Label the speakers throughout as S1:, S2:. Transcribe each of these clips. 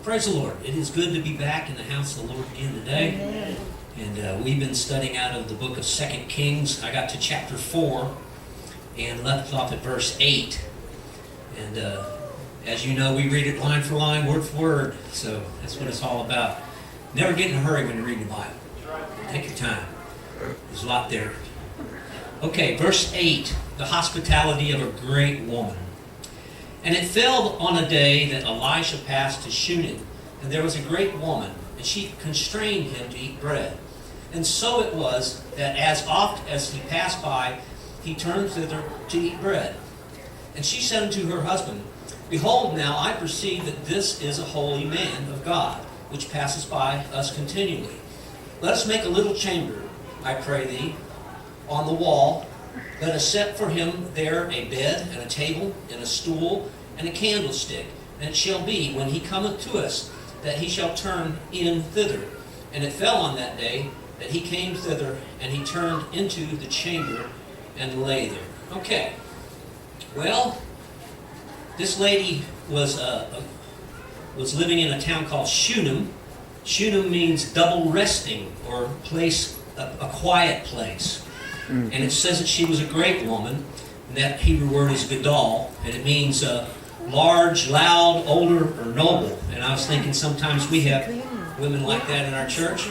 S1: Praise the Lord. It is good to be back in the house of the Lord again today.
S2: Amen.
S1: And we've been studying out of the book of 2 Kings. I got to chapter 4 and left off at verse 8. And as you know, we read it line for line, word for word. So that's what it's all about. Never get in a hurry when you're reading the Bible. Take your time. There's a lot there. Okay, verse 8. The hospitality of a great woman. And it fell on a day that Elisha passed to Shunem, and there was a great woman, and she constrained him to eat bread. And so it was that as oft as he passed by, he turned thither to eat bread. And she said unto her husband, Behold, now I perceive that this is a holy man of God, which passes by us continually. Let us make a little chamber, I pray thee, on the wall. Let us set for him there a bed, and a table, and a stool, and a candlestick. And it shall be, when he cometh to us, that he shall turn in thither. And it fell on that day that he came thither, and he turned into the chamber and lay there. Okay. Well, this lady was living in a town called Shunem. Shunem means double resting, or place, a quiet place. And it says that she was a great woman, and that Hebrew word is gadol, and it means large, loud, older, or noble. And I was thinking sometimes we have women like that in our church.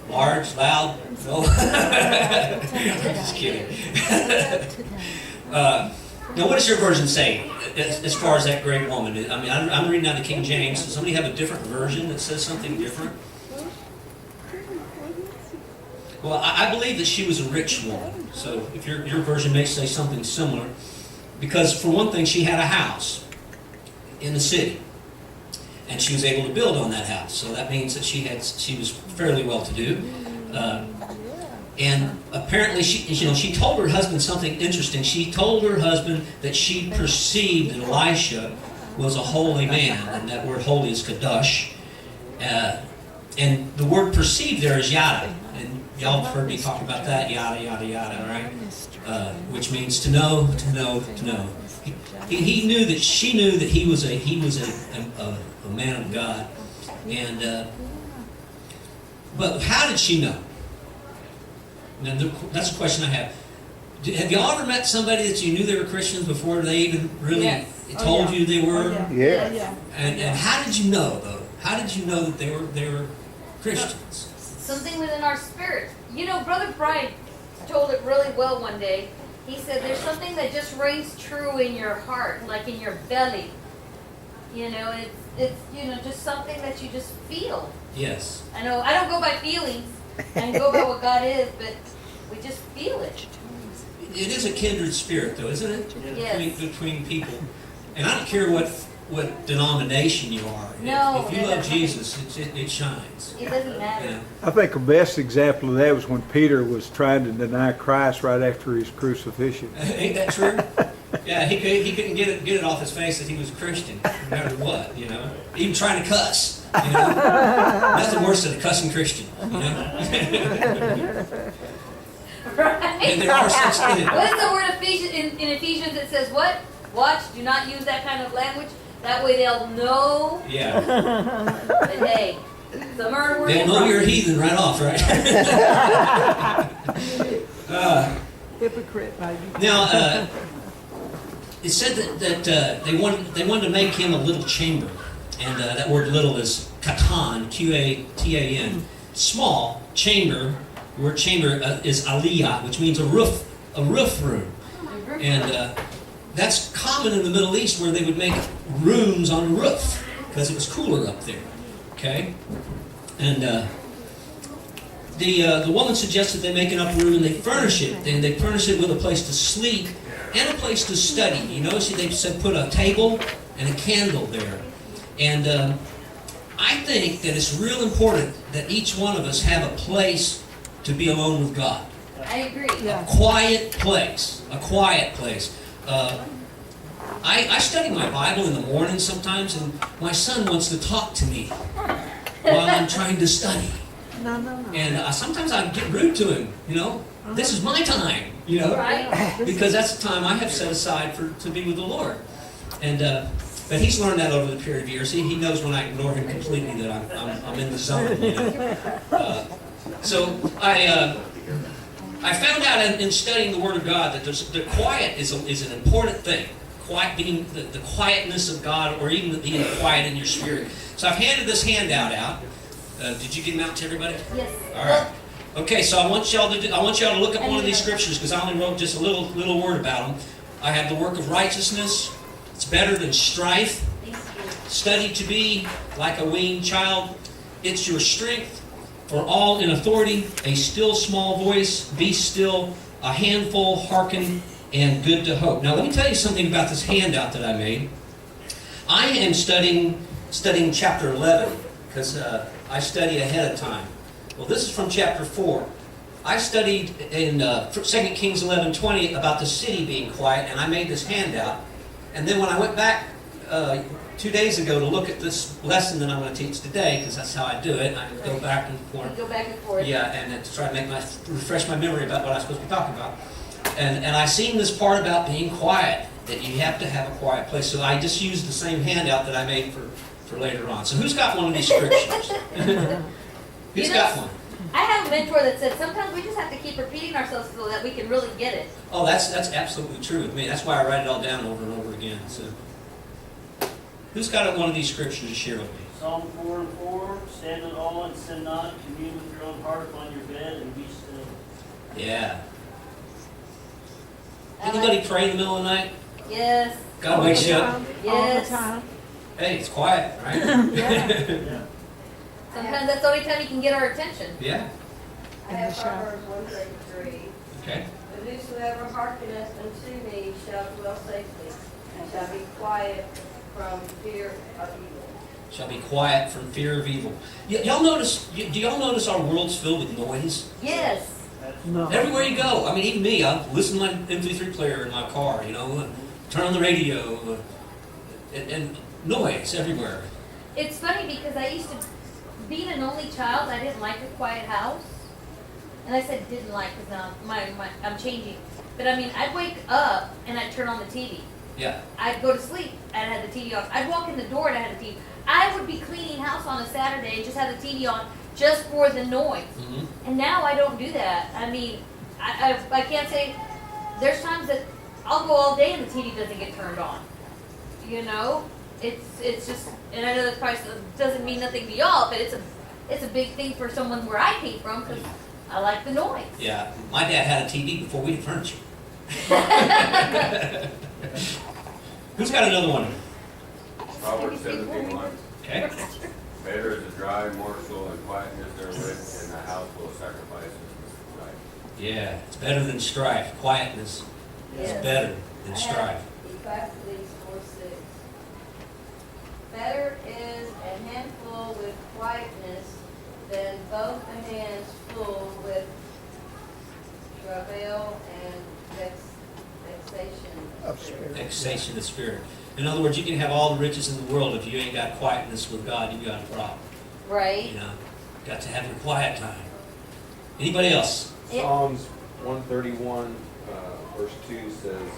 S1: Large, loud, noble. I'm just kidding. Now, what does your version say as far as that great woman? I mean, I'm reading out the King James. Does somebody have a different version that says something different? Well, I believe that she was a rich woman. So if your version may say something similar. Because for one thing, she had a house in the city. And she was able to build on that house. So that means that she was fairly well-to-do. And apparently, she told her husband something interesting. She told her husband that she perceived that Elisha was a holy man. And that word holy is kadosh. And the word perceived there is yada. And y'all have heard me talk about that, yada, yada, yada, right? Which means to know, to know, to know. He knew that she knew that he was a man of God. And but how did she know? Now, that's a question I have. Have y'all ever met somebody that you knew they were Christians before they even really told you they were?
S2: Yeah.
S1: And how did you know, though? How did you know that they were Christians?
S3: Something within our spirit. You know, Brother Brian told it really well one day. He said there's something that just rings true in your heart, like in your belly. You know, it's just something that you just feel.
S1: Yes.
S3: I know I don't go by feelings. I go by what God is, but we just feel it.
S1: It is a kindred spirit, though, isn't it?
S3: Yes.
S1: Between people. And I don't care what denomination you are.
S3: No,
S1: if you love Jesus, it shines.
S3: It doesn't matter.
S1: Yeah.
S2: I think the best example of that was when Peter was trying to deny Christ right after his crucifixion.
S1: Ain't that true? Yeah, he couldn't get it off his face that he was a Christian, no matter what, Even trying to cuss, Nothing worse than a cussing Christian,
S3: Right?
S1: And there are such things.
S3: What is the word in Ephesians that says what? Watch, do not use that kind of language. That way they'll know
S1: Yeah.
S3: that, hey, some are
S1: They'll know you're a heathen right off, right?
S4: Hypocrite, baby.
S1: Now, it said that they wanted to make him a little chamber, and that word "little" is katan, Q-A-T-A-N, small chamber. The word chamber is aliyah, which means a roof room, and that's common in the Middle East, where they would make rooms on a roof because it was cooler up there. Okay, and the woman suggested they make an upper room and they furnish it, and they furnish it with a place to sleep and a place to study. You notice they said put a table and a candle there. And I think that it's real important that each one of us have a place to be alone with God.
S3: I agree.
S1: A quiet place. A quiet place. I study my Bible in the morning sometimes, and my son wants to talk to me while I'm trying to study.
S4: No.
S1: And sometimes I get rude to him, This is my time,
S3: Right?
S1: because that's the time I have set aside to be with the Lord. And But he's learned that over the period of years. He knows when I ignore him completely that I'm in the zone. You know? So I found out in studying the Word of God that the quiet is an important thing. Quiet, being the quietness of God, or even being quiet in your spirit. So I've handed this handout out. Did you give them out to everybody?
S3: Yes.
S1: All right. Okay, so I want y'all to look up one of these scriptures because I only wrote just a little word about them. I have the work of righteousness. It's better than strife. Study to be like a weaned child. It's your strength. For all in authority, a still small voice, be still, a handful, hearken, and good to hope. Now let me tell you something about this handout that I made. I am studying chapter 11 because I study ahead of time. Well, this is from chapter 4. I studied in 2 Kings 11:20 about the city being quiet, and I made this handout. And then when I went back 2 days ago to look at this lesson that I'm going to teach today, because that's how I do it, I go back and forth.
S3: You go back and forth.
S1: Yeah, and to try to refresh my memory about what I'm supposed to be talking about. And I seen this part about being quiet, that you have to have a quiet place. So I just used the same handout that I made for later on. So who's got one of these scriptures? Who's got one?
S3: I have a mentor that said sometimes we just have to keep repeating ourselves so that we can really get it.
S1: Oh, that's absolutely true with me. That's why I write it all down over and over again. So, who's got one of these scriptures to share with me?
S4: Psalm 4:4, stand in awe and sin not, commune with your own heart upon your bed and be still.
S1: Yeah. Anybody pray in the middle of the night?
S3: Yes.
S1: God wakes you up.
S3: Yes.
S1: Hey, it's quiet, right?
S4: Yeah.
S3: Sometimes that's the only time you can get our attention.
S1: Yeah.
S5: I have Proverbs 1:33.
S1: Okay.
S5: But whosoever hearkeneth unto me shall dwell safely, and shall be quiet from fear of evil.
S1: Shall be quiet from fear of evil. Y'all notice? Do y'all notice our world's filled with noise?
S3: Yes.
S1: Everywhere you go. I mean, even me. I listen to my MP3 player in my car. You know, turn on the radio, and noise everywhere.
S3: It's funny because I used to, being an only child, I didn't like a quiet house. And I said didn't like because now I'm changing. But I mean, I'd wake up and I'd turn on the TV.
S1: Yeah.
S3: I'd go to sleep and I had the TV on. I'd walk in the door and I had the TV. I would be cleaning house on a Saturday and just have the TV on just for the noise.
S1: Mm-hmm.
S3: And now I don't do that. I mean, I can't say, there's times that I'll go all day and the TV doesn't get turned on. You know? It's just, and I know that probably doesn't mean nothing to y'all, but it's a big thing for someone where I came from because I like the noise.
S1: Yeah. My dad had a TV before we had furniture. Who's got another one?
S6: Proverbs 17:1.
S1: Okay.
S6: Better is a dry morsel and quietness therewith, and a house full of sacrifices with strife.
S1: Yeah. It's better than strife. Quietness is
S5: Yes.
S1: better than
S5: I
S1: strife.
S5: have Ecclesiastes 4:6. Better is a handful with quietness than both the hands full with travail and vexation of spirit.
S1: Vexation of spirit. In other words, you can have all the riches in the world if you ain't got quietness with God, you got a problem.
S3: Right?
S1: You know, got to have your quiet time. Anybody else?
S7: Psalms 131, verse 2 says,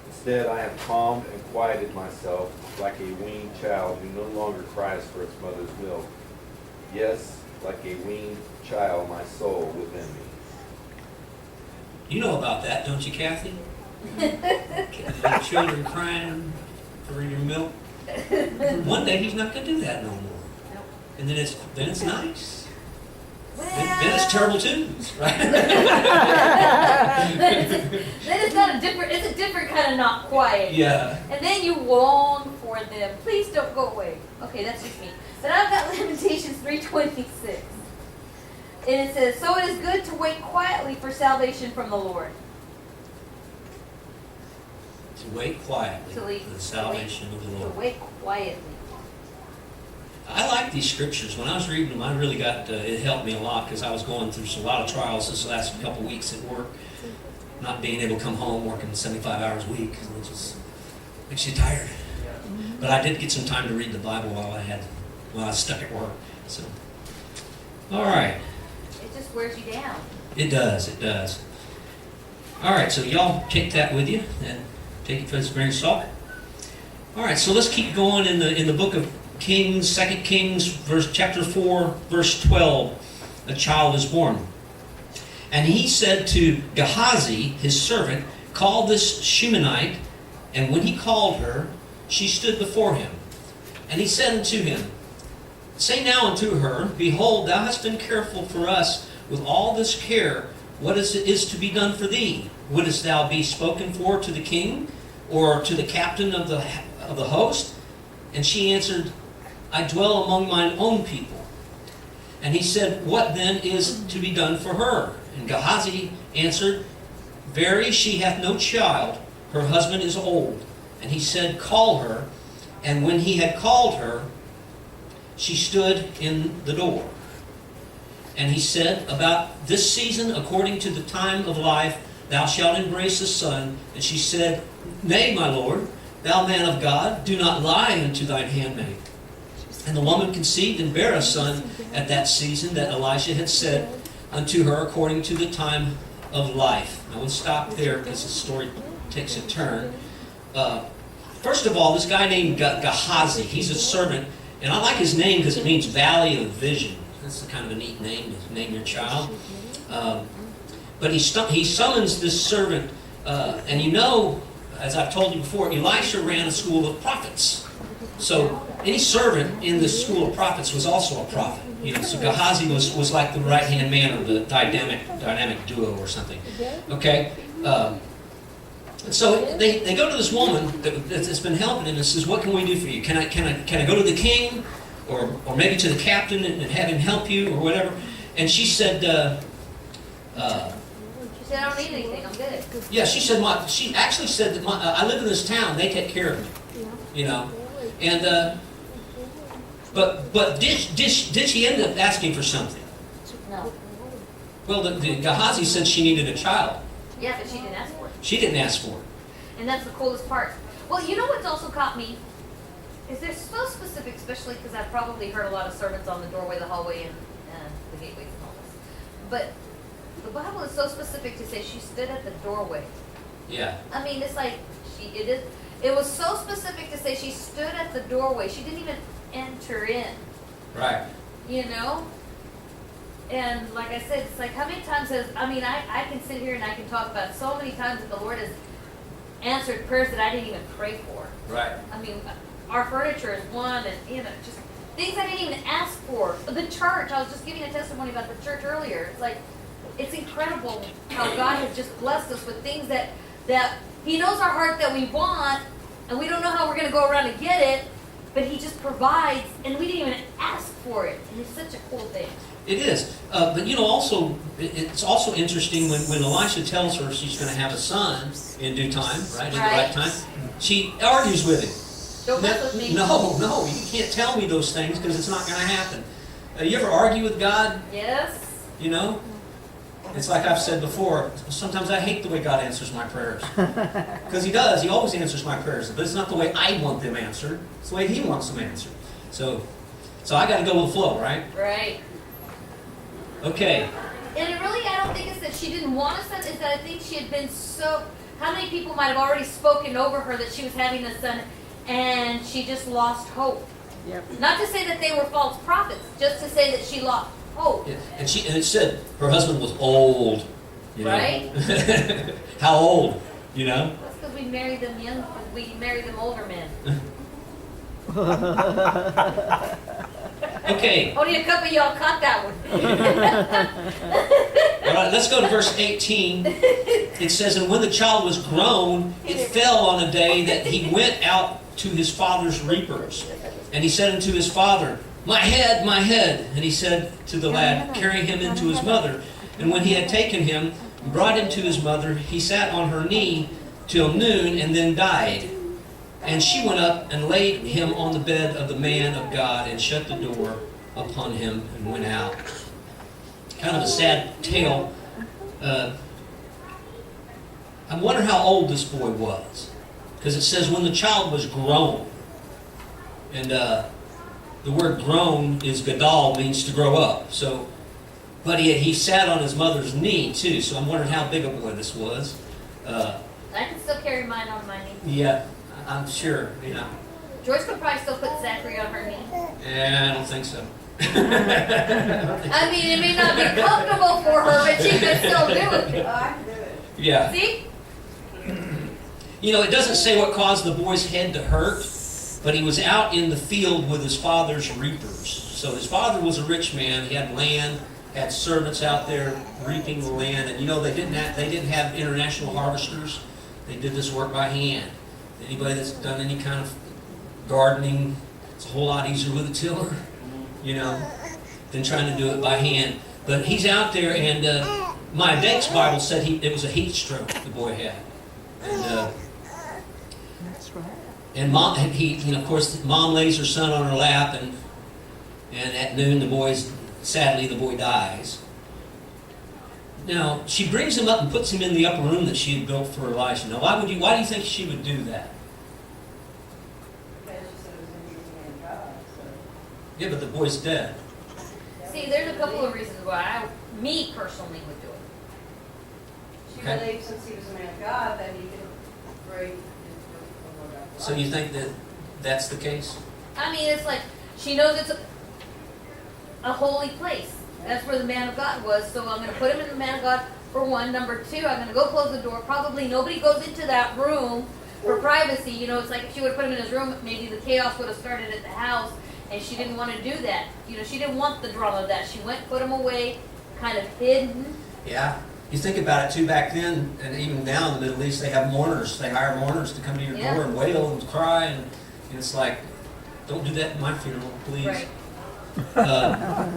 S7: Instead I have calmed and quieted myself like a weaned child who no longer cries for its mother's milk. Yes, like a weaned child, my soul within me.
S1: You know about that, don't you, Kathy? Your children crying for your milk. One day he's not going to do that no more. And then it's nice. Then it's terrible tunes, right?
S3: Then it's a different kind of not quiet.
S1: Yeah.
S3: And then you long for them. Please don't go away. Okay, that's just me. But I've got Lamentations 3:26. And it says, So it is good to wait quietly for salvation from the Lord.
S1: To wait quietly
S3: To
S1: for the salvation of the
S3: To
S1: Lord.
S3: wait quietly.
S1: I like these scriptures. When I was reading them, I really got, it helped me a lot because I was going through a lot of trials this last couple weeks at work. Not being able to come home working 75 hours a week, it just makes you tired. But I did get some time to read the Bible while I was stuck at work. So, all right.
S3: It just wears you down.
S1: It does. All right, so y'all take that with you and take it for this grain of salt. All right, so let's keep going in the book of Kings, 2 Kings, chapter 4, verse 12. A child is born. And he said to Gehazi, his servant, call this Shunammite. And when he called her, she stood before him. And he said unto him, say now unto her, behold, thou hast been careful for us with all this care. What is to be done for thee? Wouldest thou be spoken for to the king, or to the captain of the host? And she answered, I dwell among mine own people. And he said, what then is to be done for her? And Gehazi answered, verily she hath no child, her husband is old. And he said, call her. And when he had called her, she stood in the door. And he said, about this season, according to the time of life, thou shalt embrace a son. And she said, nay, my lord, thou man of God, do not lie unto thine handmaid. And the woman conceived and bare a son at that season that Elisha had said unto her, according to the time of life. Now we'll stop there because the story takes a turn. First of all, this guy named Gehazi, he's a servant. And I like his name because it means Valley of Vision. That's kind of a neat name to name your child. But he summons this servant. And you know, as I've told you before, Elisha ran a school of prophets. So any servant in the school of prophets was also a prophet. You know, so Gehazi was like the right-hand man or the dynamic duo or something. Okay? So they go to this woman that's been helping him and says, what can we do for you? Can I go to the king? Or maybe to the captain and have him help you or whatever? And she said,
S3: She said, I don't need anything, I'm good.
S1: yeah, she actually said that I live in this town, they take care of me. You know? And, but did she end up asking for something?
S3: No.
S1: Well, the Gehazi said she needed a child.
S3: Yeah, but she didn't ask for it.
S1: She didn't ask for it.
S3: And that's the coolest part. Well, you know what's also caught me? Is they're so specific, especially because I've probably heard a lot of sermons on the doorway, the hallway, and the gateways and all this. But the Bible is so specific to say she stood at the doorway.
S1: Yeah.
S3: I mean, it's like it was so specific to say she stood at the doorway. She didn't even enter in.
S1: Right.
S3: You know? And like I said, it's like how many times I can sit here and I can talk about so many times that the Lord has answered prayers that I didn't even pray for.
S1: Right.
S3: I mean, our furniture is one, and just things I didn't even ask for. The church, I was just giving a testimony about the church earlier. It's like, it's incredible how God has just blessed us with things that He knows our heart that we want, and we don't know how we're going to go around and get it, but He just provides, and we didn't even ask for it. And it's such a cool thing.
S1: It is. But you know, also, it's also interesting when Elisha tells her she's going to have a son in due time, right? In the right time. She argues with him.
S3: Don't mess with me.
S1: No, you can't tell me those things because it's not going to happen. You ever argue with God?
S3: Yes.
S1: You know? It's like I've said before, sometimes I hate the way God answers my prayers. Because He does. He always answers my prayers. But it's not the way I want them answered. It's the way He wants them answered. So I got to go with the flow, right?
S3: Right.
S1: Okay.
S3: And it really, I don't think it's that she didn't want a son, it's that I think she had been so, how many people might have already spoken over her that she was having a son, and she just lost hope.
S8: Yep.
S3: Not to say that they were false prophets, just to say that she lost hope.
S1: Yeah. And it said her husband was old. You know?
S3: Right?
S1: How old? You know?
S3: That's because we married them older men.
S1: Okay.
S3: Only a couple of y'all caught that one.
S1: All right, let's go to verse 18. It says, and when the child was grown, it fell on a day that he went out to his father's reapers. And he said unto his father, my head, my head. And he said to the lad, carry him into his mother. And when he had taken him, and brought him to his mother, he sat on her knee till noon, and then died. And she went up and laid him on the bed of the man of God, and shut the door upon him, and went out. Kind of a sad tale. I wonder how old this boy was. Because it says when the child was grown. And the word grown is gadal, means to grow up. So, but he sat on his mother's knee too. So I'm wondering how big a boy this was.
S3: I can still carry mine on my knee.
S1: Yeah, I'm sure, you know.
S3: Joyce could probably still put Zachary on her knee.
S1: Yeah, I don't think so.
S3: I mean, it may not be comfortable for her, but she could still do it.
S5: Oh, I can do it.
S1: Yeah.
S3: See?
S1: You know, it doesn't say what caused the boy's head to hurt, but he was out in the field with his father's reapers. So his father was a rich man. He had land, had servants out there reaping the land, and you know they didn't have international harvesters. They did this work by hand. Anybody that's done any kind of gardening, it's a whole lot easier with a tiller, you know, than trying to do it by hand. But he's out there, and my Dake's Bible said it was a heat stroke the boy had, and mom, of course, mom lays her son on her lap, and at noon sadly the boy dies. Now she brings him up and puts him in the upper room that she had built for Elijah. Now why do you think she would do that?
S5: Because she said it was in the name of God, so.
S1: Yeah, but the boy's dead.
S3: See, there's a couple of reasons why me personally would do it.
S5: She
S1: Okay.
S5: believed since he was a man of God that he could bring his Lord back to
S1: So
S5: life.
S1: you think that that's the case?
S3: I mean, it's like she knows it's a holy place. That's where the man of God was. So I'm going to put him in the man of God for one. Number two, I'm going to go close the door. Probably nobody goes into that room for privacy. You know, it's like if she would have put him in his room, maybe the chaos would have started at the house, and she didn't want to do that. You know, she didn't want the drama of that. She went, put him away, kind of hidden.
S1: Yeah. You think about it too, back then, and even now in the Middle East, they have mourners. They hire mourners to come to your
S3: Yeah.
S1: door and wail and cry, and it's like, don't do that at my funeral, please.
S3: Right.
S1: Uh,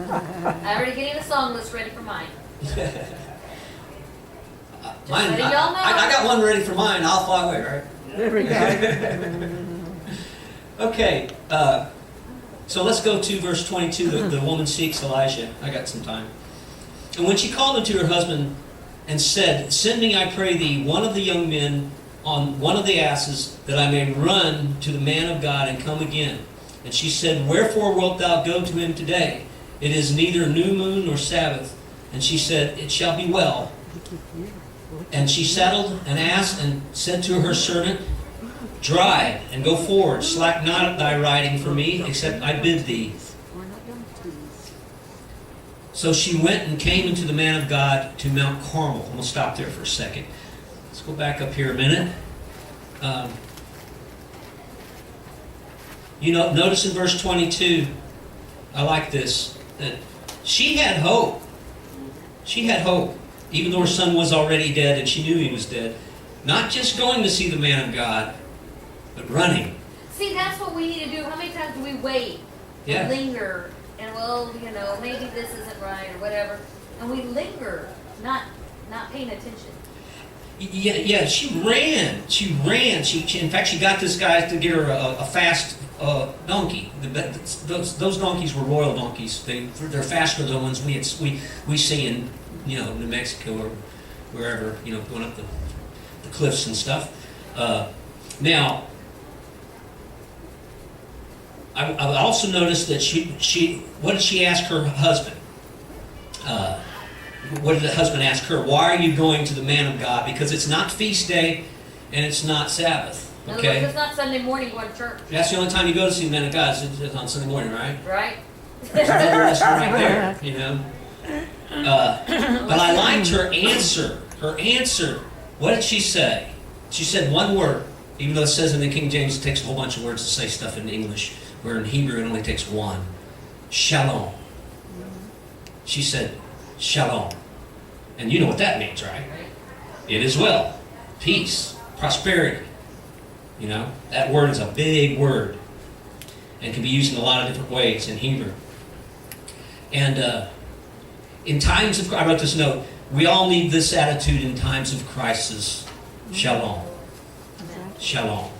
S3: I already getting a song list ready for mine.
S1: mine,
S3: letting y'all know.
S1: I got one ready for mine. I'll fly away, right?
S8: There we go.
S1: Okay, so let's go to verse 22. The woman seeks Elijah. I got some time. And when she called unto her husband and said, Send me, I pray thee, one of the young men on one of the asses, that I may run to the man of God and come again. And she said, Wherefore wilt thou go to him today? It is neither new moon nor Sabbath. And she said, It shall be well. And she saddled an ass and said to her servant, Drive and go forward, slack not thy riding for me, except I bid thee. So she went and came into the man of God to Mount Carmel. I'm going to stop there for a second. Let's go back up here a minute. You know, notice in verse 22, I like this, that she had hope. She had hope, even though her son was already dead and she knew he was dead. Not just going to see the man of God, but running.
S3: See, that's what we need to do. How many times do we wait
S1: Yeah.
S3: and linger? And well, you know, maybe this isn't right or whatever. And we linger, not paying attention.
S1: Yeah, she ran. She in fact, she got this guy to get her a fast donkey. Those donkeys were royal donkeys. They're faster than the ones we see in, you know, New Mexico or wherever, you know, going up the cliffs and stuff. Now, I also noticed that she what did she ask her husband? What did the husband ask her? Why are you going to the man of God? Because it's not feast day and it's not Sabbath.
S3: In other words,
S1: Okay?
S3: it's not Sunday morning going to church,
S1: That's the only time you go to see the man of God is on Sunday morning, right?
S3: right?
S1: There's another lesson right there, you know. But I liked her answer. Her answer. What did she say? She said one word. Even though it says in the King James it takes a whole bunch of words to say stuff in English, where in Hebrew it only takes one. Shalom. She said, Shalom. And you know what that means, right? It is well. Peace. Prosperity. You know, that word is a big word and can be used in a lot of different ways in Hebrew. And in times of, I wrote this note, we all need this attitude in times of crisis. Shalom. Shalom.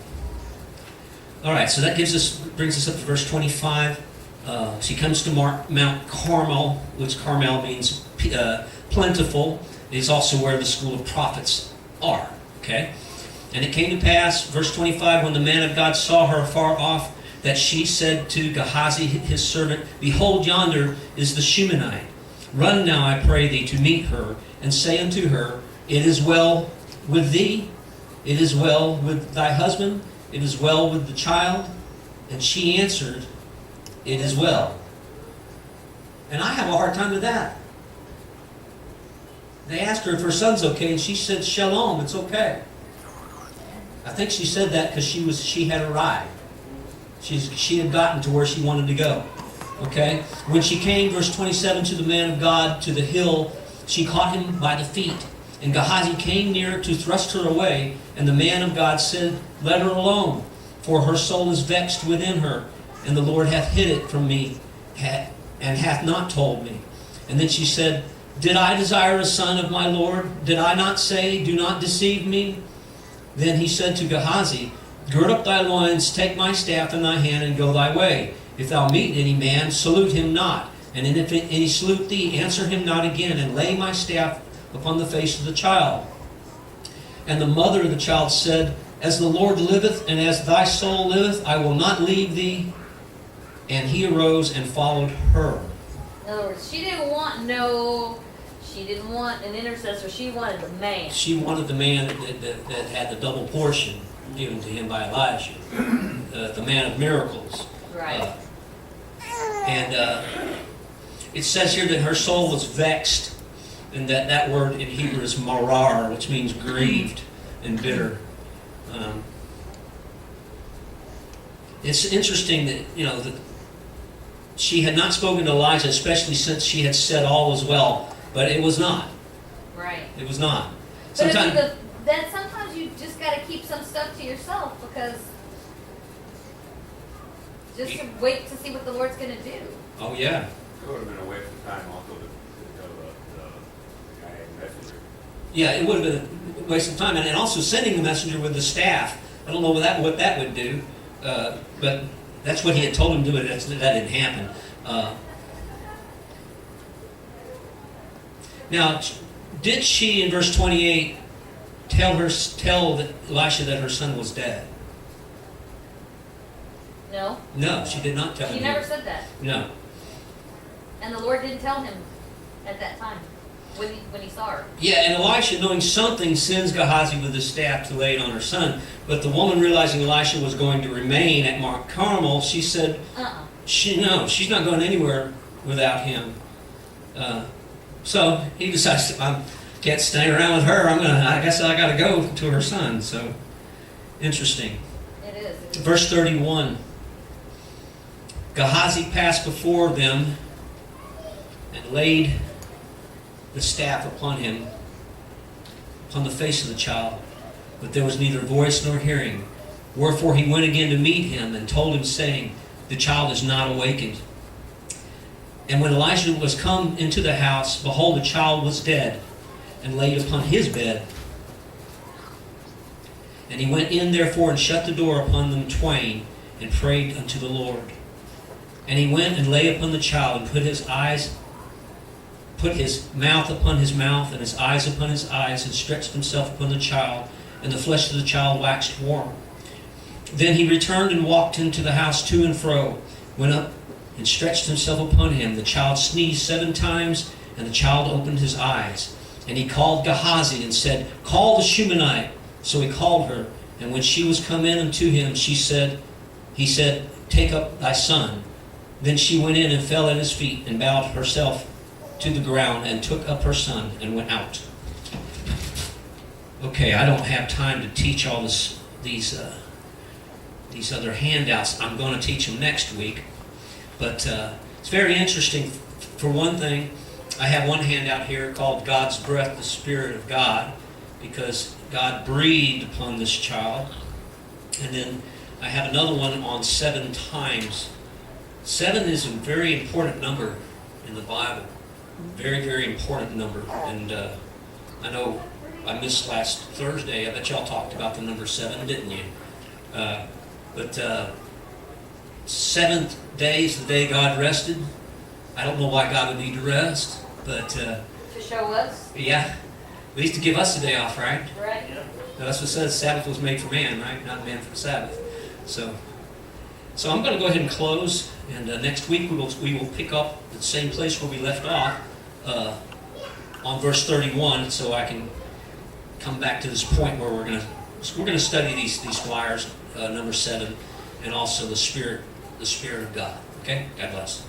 S1: All right, so that brings us up to verse 25. She comes to Mount Carmel, which Carmel means plentiful. It is also where the school of prophets are. Okay? And it came to pass, verse 25, when the man of God saw her afar off, that she said to Gehazi his servant, Behold, yonder is the Shunammite. Run now, I pray thee, to meet her, and say unto her, It is well with thee, it is well with thy husband. it is well with the child? And she answered, it is well. And I have a hard time with that. They asked her if her son's okay, and she said, Shalom, it's okay. I think she said that because she had arrived. She had gotten to where she wanted to go. Okay? When she came, verse 27, to the man of God, to the hill, she caught him by the feet. And Gehazi came near to thrust her away, and the man of God said, let her alone, for her soul is vexed within her, and the Lord hath hid it from me, and hath not told me. And then she said, did I desire a son of my Lord? Did I not say, do not deceive me? Then he said to Gehazi, gird up thy loins, take my staff in thy hand, and go thy way. If thou meet any man, salute him not. And if any salute thee, answer him not again, and lay my staff upon the face of the child. And the mother of the child said, as the Lord liveth, and as thy soul liveth, I will not leave thee. And he arose and followed her.
S3: In other words, she didn't want an intercessor. She wanted the man.
S1: She wanted the man that had the double portion given to him by Elijah, the man of miracles.
S3: Right.
S1: It says here that her soul was vexed, and that word in Hebrew is marar, which means grieved and bitter. It's interesting that that she had not spoken to Elijah, especially since she had said all was well, but it was not.
S3: Right.
S1: It was not.
S3: But
S1: Sometimes,
S3: then sometimes you just got to keep some stuff to yourself because just to wait to see what the Lord's going to do.
S1: oh yeah,
S6: It would have been a waste of time also to tell the guy messenger.
S1: yeah, it would have been a waste of time, and also sending the messenger with the staff. I don't know what that would do, but that's what he had told him to do. That didn't happen. Now, did she in verse 28 tell Elisha that her son was dead?
S3: No,
S1: No, she did not tell
S3: she
S1: him.
S3: never said that,
S1: No.
S3: and the Lord didn't tell him at that time when he saw her.
S1: Yeah, and Elisha, knowing something, sends Gehazi with his staff to lay it on her son. But the woman, realizing Elisha was going to remain at Mount Carmel, she said, she's not going anywhere without him. So he decides, I can't stay around with her. I guess I got to go to her son. So interesting.
S3: It is.
S1: Verse 31. Gehazi passed before them and laid the staff upon him, upon the face of the child. But there was neither voice nor hearing. Wherefore he went again to meet him and told him, saying, the child is not awakened. And when Elisha was come into the house, behold, the child was dead, and laid upon his bed. And he went in therefore and shut the door upon them twain, and prayed unto the Lord. And he went and lay upon the child, and put his mouth upon his mouth, and his eyes upon his eyes, and stretched himself upon the child, and the flesh of the child waxed warm. Then he returned and walked into the house to and fro, went up and stretched himself upon him. The child sneezed 7 times, and the child opened his eyes. And he called Gehazi and said, call the Shunammite. So he called her, and when she was come in unto him, he said, take up thy son. Then she went in and fell at his feet, and bowed herself to the ground, and took up her son, and went out. Okay, I don't have time to teach all these other handouts. I'm going to teach them next week. But it's very interesting. For one thing, I have one handout here called God's Breath, the Spirit of God, because God breathed upon this child. And then I have another one on 7 times. 7 is a very important number in the Bible. Very, very important number. And I know I missed last Thursday. I bet y'all talked about the number 7, didn't you? But 7th day is the day God rested. I don't know why God would need to rest, but
S3: To show us,
S1: yeah, at least to give us a day off, right?
S3: right?
S4: Yeah.
S1: Now, that's what it says. Sabbath was made for man, right? Not man for the Sabbath. So I'm going to go ahead and close, and next week we will pick up at the same place where we left off on verse 31, so I can come back to this point where we're going to study these squires number 7, and also the Spirit of God. Okay? God bless.